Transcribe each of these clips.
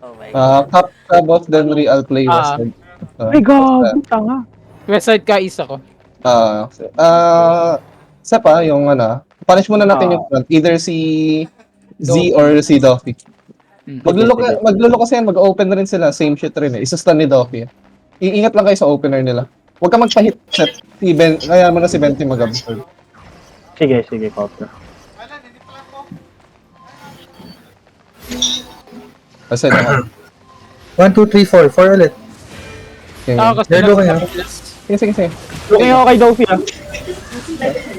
Oh my God. Cup boss then real play was Ah. Ay, gago, tanga. Westside ka isa ko. Isa pa yung punish muna natin yung front. Either si Z or si Doffy. Maglulok kasi yan, mag-open na rin sila. Same shit rin eh. Isa-stun ni Doffy. Iingat lang kayo sa opener nila. Huwag ka magpa-hit set. Kaya mo na si Benti mag-absorb. Sige, copter. Kasi 1, 2, 3, 4. 4 ulit. Okay. Kasi Lalo kaya. Sige. Looking ako kay Dofi ah.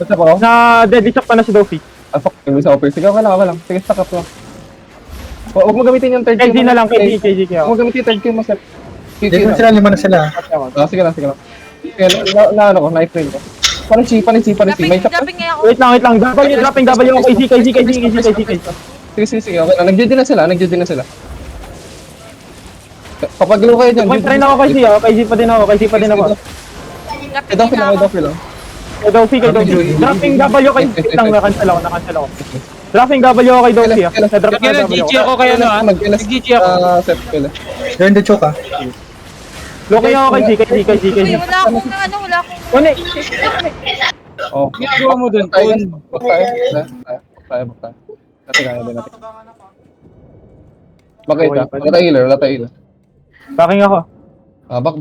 Basta pa ako. Na deadly shock pa na si Dofi. Fuck. Yung sa offer. Sige, okay lang. Sige, stack up lang. Huwag mo gamitin yung third KG kill. na lang, KG kaya. Huwag mo gamitin yung third kill mo, Seth. Hindi mo sila, 5 na sila. Sige lang. Sige, na-frame ko. Panichi. May chop. Dropping nga ako. Wait lang. Dropping W ako kay Z. Sige. Okay lang. Nag-GD na sila. Kapag low kayo dyan, Point train ako kay Z ah. Kay Z pa din ako. Dropping nga ako. lang. Kay Dofi. Dropping W kay Z lang. Nakancel ako. Dropping W ako kay Dofi ah. Drop Kaya na W GG ako. ako kaya Nag-GG ako. Set pala. You're in the choke, Looking ako kay Z. Uy, wala akong Kone. Oh. Ginagawa mo dun, Tayo. Kun. Tayo. Dati kaya din natin. Wala tayo healer. Backing ako. Back.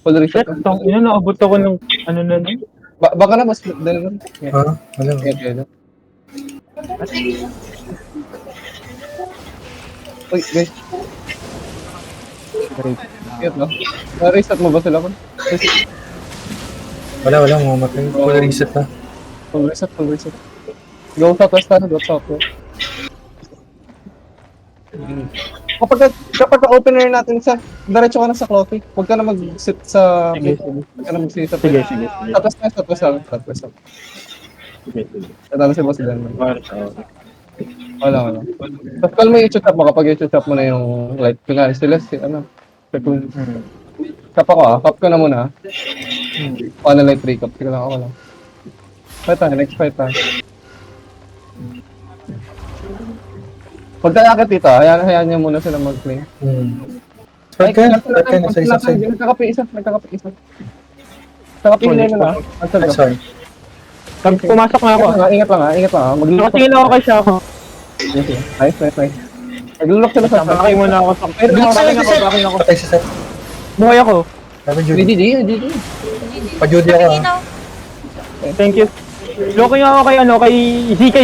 Full reset. Ina, naabot ako ng ano na nun. Baka na, mas dala. Wala. Yeah. Uy, guys. Cute, no? Na-reset mo ba sila ko? Wala, mamamatay. Full reset na. Full reset. Go southwest tayo, go southwest. Kapag opener natin diretso ka na sa coffee. Huwag ka na mag-sit sa... Huwag ka na mag-sit sa... Sige. Southwest lang. Tatalo si Boss Dan. Wala. Tapos call mo yung chop mo kapag yung chop mo na yung light. Kunwari sila Kap ako kap ko na muna. Paano light 3 cup? Sige lang ako lang. Next fight tayo. Pag tayo akit dito, hayaan niyo muna sila mag-play. Start ka na sa isang side. Nagkakapi isa. Nagkakapi na lang. Sorry. Pag pumasok na ako. Ingat lang. Nakatingin ako kay Shako. Nice. Naglulok sila sa Backing muna ako. Backing ako. Patay si Seth. Buhay ako. Sabi Judy. GG. Pa-Judy ako. Thank you. Looking ako kay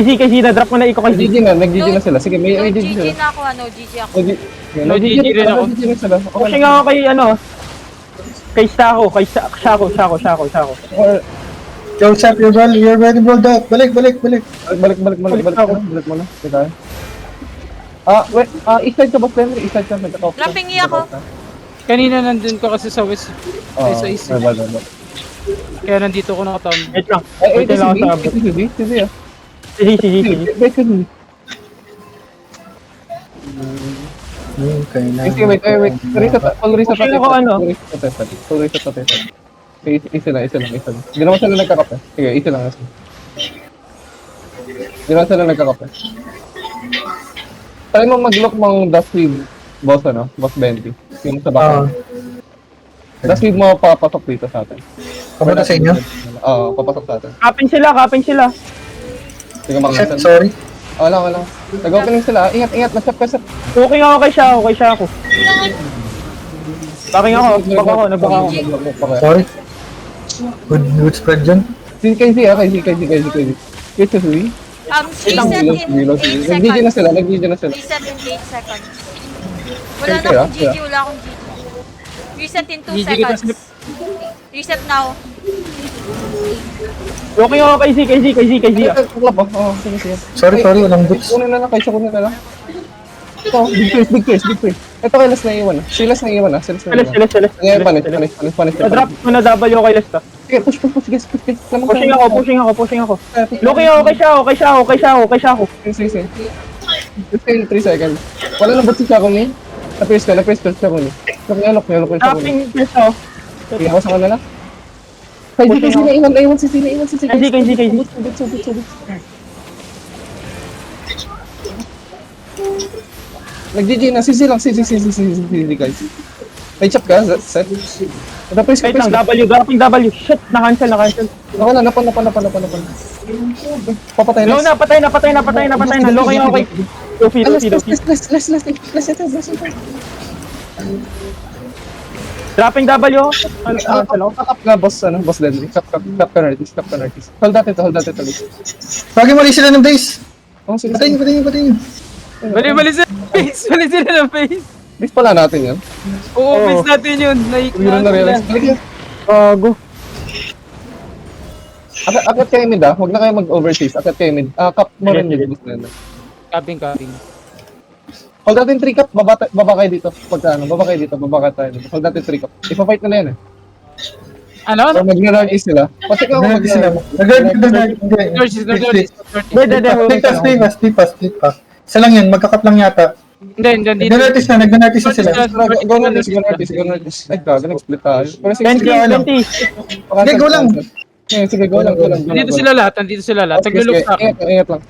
Z na drop mo na iko kay Z. Nag-GG na sila. Sige, may No, GG GG sila. na ako. GG ako. No, GG rin ako. Pushing ako kay Shako. Yo, Seth, you're ready, bro. Balik. Balik mo na. Sige. Wait. East side ka ba, Henry? East side ka. Dropping ako. Kanina nandun ko kasi sa west. Sa east. Bad. Kaya nandito ko nakataon. Wait lang. Ay, Wait lang ako sa abot. sige. Sige. Okay na. Wait. Full reset Pushing ako, Full reset natin. Isa lang. Hindi naman sila nagkakape. Sige, isa lang. Hindi naman sila nagkakape. Try mo mag-look mong dust weave, boss Boss Benty. Yung sa baka. Dust weave mo papasok dito sa atin. Kapunta sa inyo? Oo, papasok sa atin. Kapin sila. Sige, Seth, mag-nasal. sorry. Wala. Nag-opening sila. Ingat, nag-shop ka sa... Looking ako kay Shako. Backing ako. Nagbaka ako. Sorry. Good spread dyan. Kay Z. Kay Z. 3 seconds, 8 Nag-GG na seconds. sila. 3 seconds, 8 seconds. Wala Okay, na akong GG, wala akong GG. Reset in 2 seconds. Reset now. Looking ako kay Z. Sige. Sorry, walang boots. Kunin na lang, Ito, big face. Ito kay Las na iwan. Silas na iwan. Ngayon, panis. Drop mo na W kay Lesta. Sige, push. Sige. Pushing ako. Looking ako kay Shako. Sige. 3 seconds. Wala na ba't si Chaco ni? Na-press ka siya ko ni. Nyalok yung Chaco ni. Tapping first ako. Sige, ako sa kanila. Kay Z naiwan si Z. Kay Z. Subit. Nag-GG na. CC lang. CC guys. May chop ka, set. Ito, please, Wait lang, W, dropping W. Shit, na-cancel. Ako na, napon. Papatay No, na. patay na. Loki, okay. Luffy. Less. Dropping W. Cancel ako. Up na, boss Deadly. Cap ka artist. Hold natin to. Pagi mali sila ng base. Oh, sige. Patayin nyo. Bali sila ng face. Bis pala natin yan. Oo, face natin yun. Hindi rin na-realize. Gago. Akat kayo mid ah. Huwag na kayo mag-overchase. Akat kayo mid. Cap mo rin mid. Kaping. Hold natin 3 cap. Baba kayo dito. Baba tayo dito. Hold natin 3 cap. Ipa-fight na yan eh. Ano? Or mag-nerd is sila. Pati ka Nag-guard sila. Nag-guard. Stay pass. Isa lang yun, magkakat lang yata. Hindi, dito. Nag-notice na sila. Go Nerdis. Ay, gaga, nag-split tayo. Pero sige, 20. Sige, go lang. Sige, go lang. Nandito sila lahat. Naglulok sa akin. Ingat lang.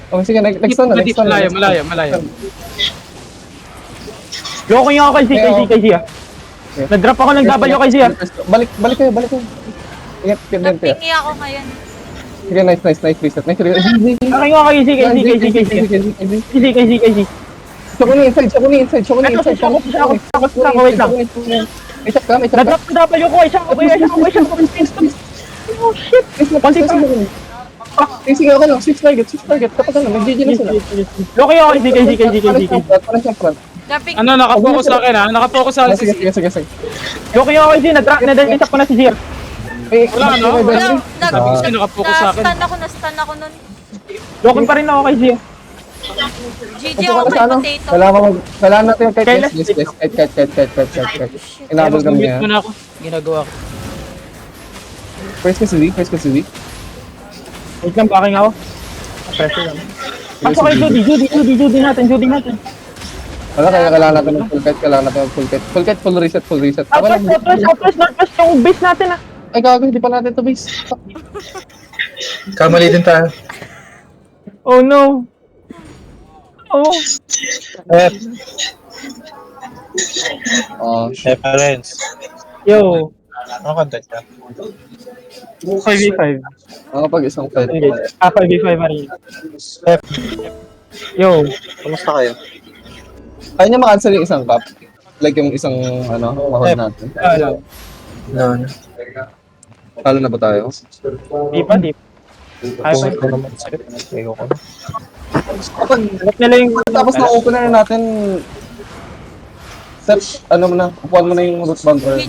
Okay, sige, next time na. Malayo. Loki nga ako kay Zia. Nag-drop ako ng W kay Zia. Balik kayo. Ingat, pendente. Napingi ako ngayon. Sige, nice reset. Nice reset. Aking nga kay Z. Siya ko ni inside. Wait lang. May chop ka. Na-drop ng W ko. Isa ko. Oh shit. Panti pa. Sige, ako lang. Switch target. Kapag nag-GG na sila. Loki ako kay Z. Parang siyang front. Jumping. Ano, nakafocus sa akin ha? Nakafocus sa akin. Sige. Loki ako kay Z. Na-delta ko na si Zia. Wala, no? Wala, Kasi nakapokus sa akin. na-stun ako nun. Loki pa rin ako kay Zia. GG ako kay Potato. Kailangan natin yung kite. Kite. Inabot kami Mute niya. mo na ako. Ginagawa ko. First ka si Z. Wait lang, backing ako. Pressure lang. Pasok kay Judy natin. Wala, kailangan natin ng full kite. Full reset. Ako lang. Northwest yung base natin ah. Ay, gago, hindi pa natin to base. Kamali din tayo. Oh no. Oh. Oh, shit. Reference. Yo. Ano content ka? 5v5. Ako pag isang fight. 5v5 pa rin. Yo. Kamusta kayo? Kaya niya makancel yung isang cap. Like yung isang, mahod natin. No. Talo na ba tayo? Di pa. Pumunta ko naman sa Ayoko na. Kapag Lock nila yung... tapos na opener natin, set, upuan mo na yung root band or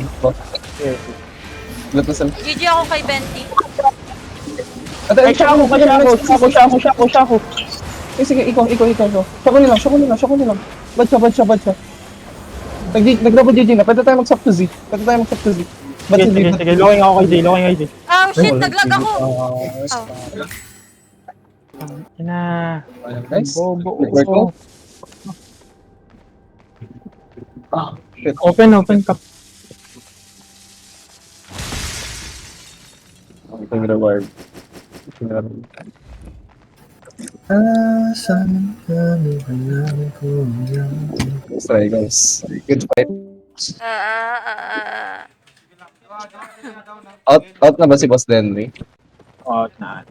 Let us GG ako kay Benti. Ay, siya ako. Sige, ikaw. Siya ko nilang. Bad siya. Nag-double GG na. Pwede tayo mag-sub to Z. Bad si Z. Sige. Locking ako kay Z. Oh shit, naglag ako. Na. Nice. Bobo. Work ko. Shit. Open cup. Ito yung reward. Asan kami hanapin ko yan? Let's try, guys. Good fight. Out na ba si Boss Denry? Out na.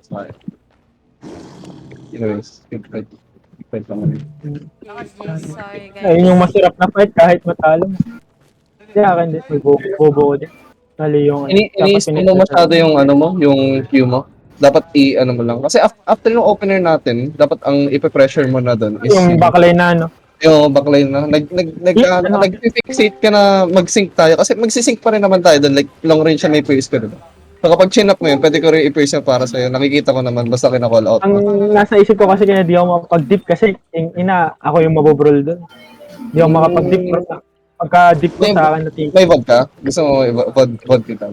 Sorry. Anyways, good fight. Good fight naman yun. Sorry guys. Ayun yung masarap na fight kahit matalo. Hindi akin din. May bobo ko din. Mali yung... Iniisip mo masyado yung yung Q mo. Dapat mo lang. Kasi after yung opener natin, dapat ang ipe-pressure mo na doon is Yung backline na yung backline na. Nag-fixate ka na mag-sync tayo. Kasi mag-sync pa rin naman tayo doon. Like, long range siya may pierce ko doon. So kapag chin-up mo yun, pwede ko rin i-pierce yun para sa'yo. Nakikita ko naman, basta kinakall out Ang mo. nasa isip ko kasi kaya di ako makapag-dip kasi ako yung mabobrol doon. Di ako makapag-dip. Pagka-dip ko sa akin natin. May VOD ka? Gusto mo VOD kita?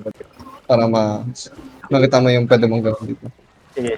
Para makita mo yung pwede mong gawin dito. Sige.